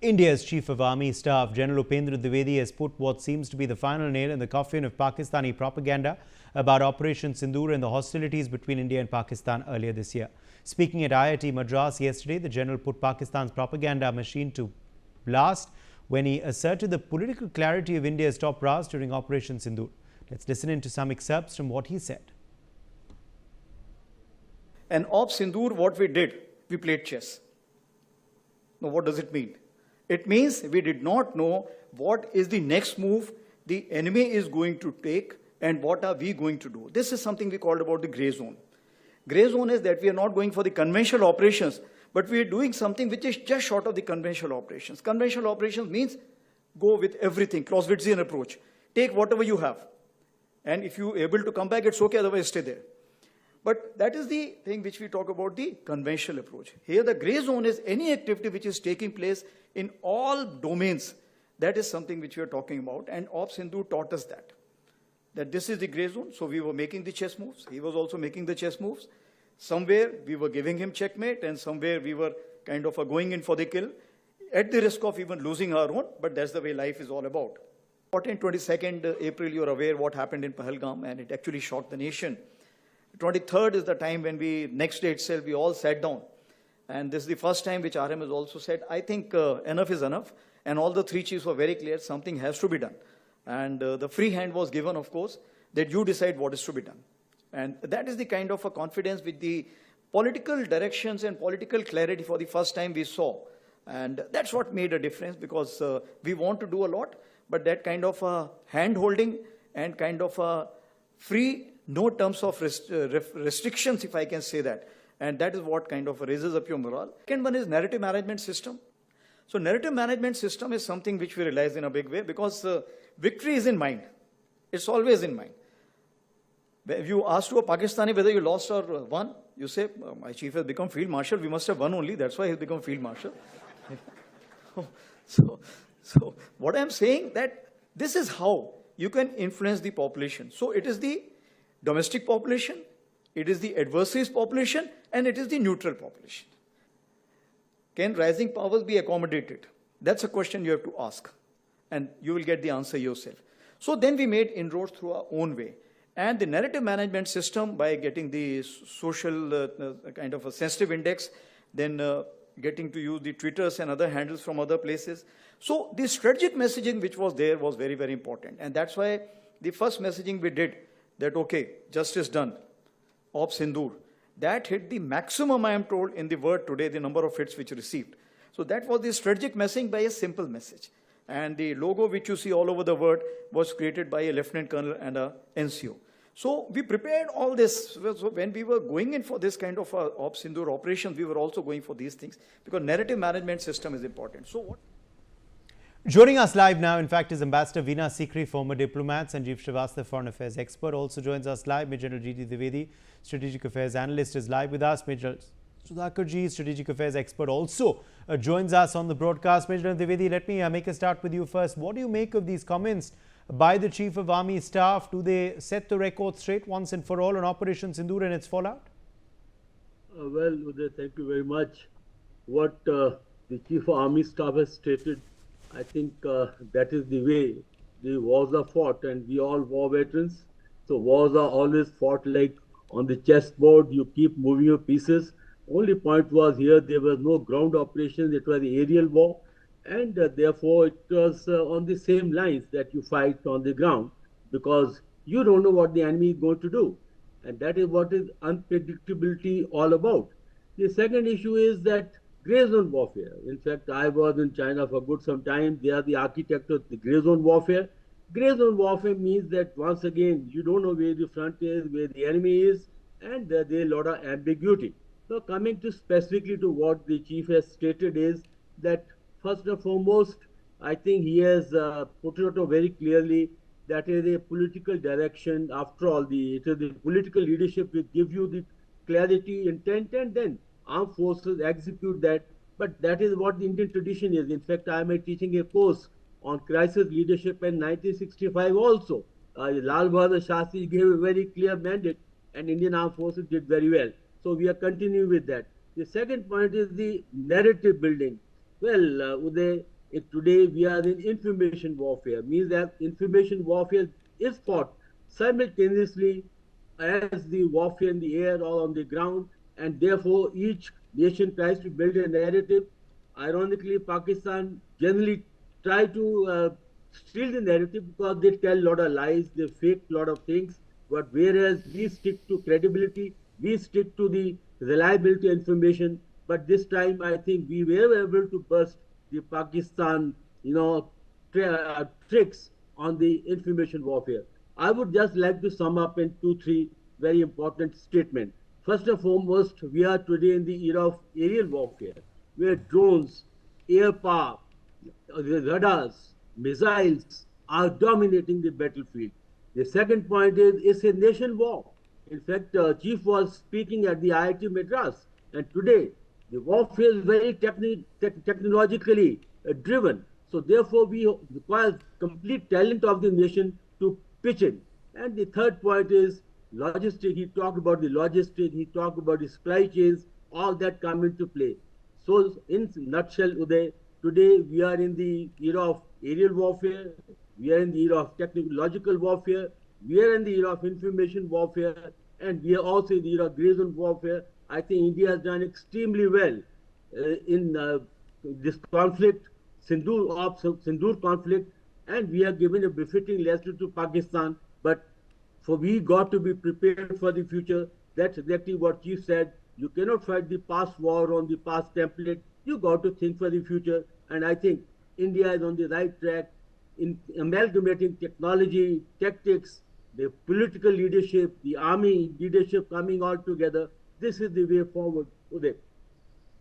India's Chief of Army Staff, General Upendra Dwivedi, has put what seems to be the final nail in the coffin of Pakistani propaganda about Operation Sindoor and the hostilities between India and Pakistan earlier this year. Speaking at IIT Madras yesterday, the General put Pakistan's propaganda machine to blast when he asserted the political clarity of India's top brass during Operation Sindoor. Let's listen into some excerpts from what he said. And Op Sindoor, what we did, we played chess. Now, what does it mean? It means we did not know what is the next move the enemy is going to take and what are we going to do. This is something we called about the gray zone. Gray zone is that we are not going for the conventional operations, but we are doing something which is just short of the conventional operations. Conventional operations means go with everything, Clausewitzian approach. Take whatever you have. And if you're able to come back, it's okay, otherwise stay there. But that is the thing which we talk about the conventional approach. Here the gray zone is any activity which is taking place in all domains. That is something which we are talking about. And Op Sindoor taught us that this is the gray zone. So we were making the chess moves. He was also making the chess moves. Somewhere we were giving him checkmate and somewhere we were kind of going in for the kill at the risk of even losing our own. But that's the way life is all about. On 22nd April, you're aware what happened in Pahalgam, and it actually shocked the nation. 23rd is the time when next day itself, we all sat down. And this is the first time which RM has also said, I think enough is enough. And all the three chiefs were very clear, something has to be done. And the free hand was given, of course, that you decide what is to be done. And that is the kind of a confidence with the political directions and political clarity for the first time we saw. And that's what made a difference, because we want to do a lot, but that kind of hand-holding and kind of free, no terms of restrictions, if I can say that. And that is what kind of raises up your morale. Second one is narrative management system. So narrative management system is something which we realize in a big way, because victory is in mind. It's always in mind. If you ask to a Pakistani whether you lost or won, you say, my chief has become field marshal, we must have won only, that's why he's become field marshal. So what I'm saying, that this is how you can influence the population. So it is the domestic population, it is the adversaries population, and it is the neutral population. Can rising powers be accommodated? That's a question you have to ask, and you will get the answer yourself. So then we made inroads through our own way. And the narrative management system, by getting the social kind of a sensitive index, then getting to use the Twitters and other handles from other places. So the strategic messaging which was there was very, very important. And that's why the first messaging we did, that, okay, justice done, Op Sindoor, that hit the maximum, I am told, in the world today, the number of hits which received. So that was the strategic messaging by a simple message. And the logo which you see all over the world was created by a lieutenant colonel and a NCO. So we prepared all this. So when we were going in for this kind of Op Sindoor operations, we were also going for these things, because narrative management system is important. So what? Joining us live now, in fact, is Ambassador Veena Sikri, former diplomat, Sanjeev Srivastava, foreign affairs expert, also joins us live. Major General G.D. Dwivedi, strategic affairs analyst, is live with us. Major Sudhakar Ji, strategic affairs expert, also joins us on the broadcast. Major General Dwivedi, let me make a start with you first. What do you make of these comments by the Chief of Army Staff? Do they set the record straight once and for all on Operation Sindoor and its fallout? Well, Uday, thank you very much. What the Chief of Army Staff has stated, I think that is the way the wars are fought, and we all war veterans. So wars are always fought like on the chessboard, you keep moving your pieces. Only point was here, there was no ground operations, it was the aerial war. And therefore, it was on the same lines that you fight on the ground, because you don't know what the enemy is going to do. And that is what is unpredictability all about. The second issue is that gray zone warfare. In fact, I was in China for good some time. They are the architect of the gray zone warfare. Gray zone warfare means that once again, you don't know where the front is, where the enemy is, and there is a lot of ambiguity. So coming to specifically to what the chief has stated is that first and foremost, I think he has put it out very clearly that is a political direction. After all, it is the political leadership which gives you the clarity, intent, and then armed forces execute that. But that is what the Indian tradition is. In fact, I am teaching a course on crisis leadership in 1965 also. Lal Bahadur Shastri gave a very clear mandate, and Indian armed forces did very well. So we are continuing with that. The second point is the narrative building. Well, Uday, today we are in information warfare. Means that information warfare is fought simultaneously as the warfare in the air or on the ground, and therefore each nation tries to build a narrative. Ironically, Pakistan generally try to steal the narrative because they tell a lot of lies, they fake a lot of things. But whereas we stick to credibility, we stick to the reliability information. But this time, I think we were able to burst the Pakistan, tricks on the information warfare. I would just like to sum up in two, three very important statements. First and foremost, we are today in the era of aerial warfare, where drones, air power, the radars, missiles are dominating the battlefield. The second point is it's a nation war. In fact, Chief was speaking at the IIT Madras, and today the warfare is very technologically driven. So therefore, we require complete talent of the nation to pitch in. And the third point is logistic. He talked about the logistic. He talked about the supply chains. All that come into play. So, in nutshell, Uday, today we are in the era of aerial warfare, we are in the era of technological warfare, we are in the era of information warfare, and we are also in the era of gray zone warfare. I think India has done extremely well in this conflict, Sindoor conflict, and we have given a befitting lesson to Pakistan. But for we got to be prepared for the future. That's exactly what Chief said. You cannot fight the past war on the past template. You got to think for the future. And I think India is on the right track in amalgamating technology, tactics, the political leadership, the army leadership coming all together. This is the way forward, Uday.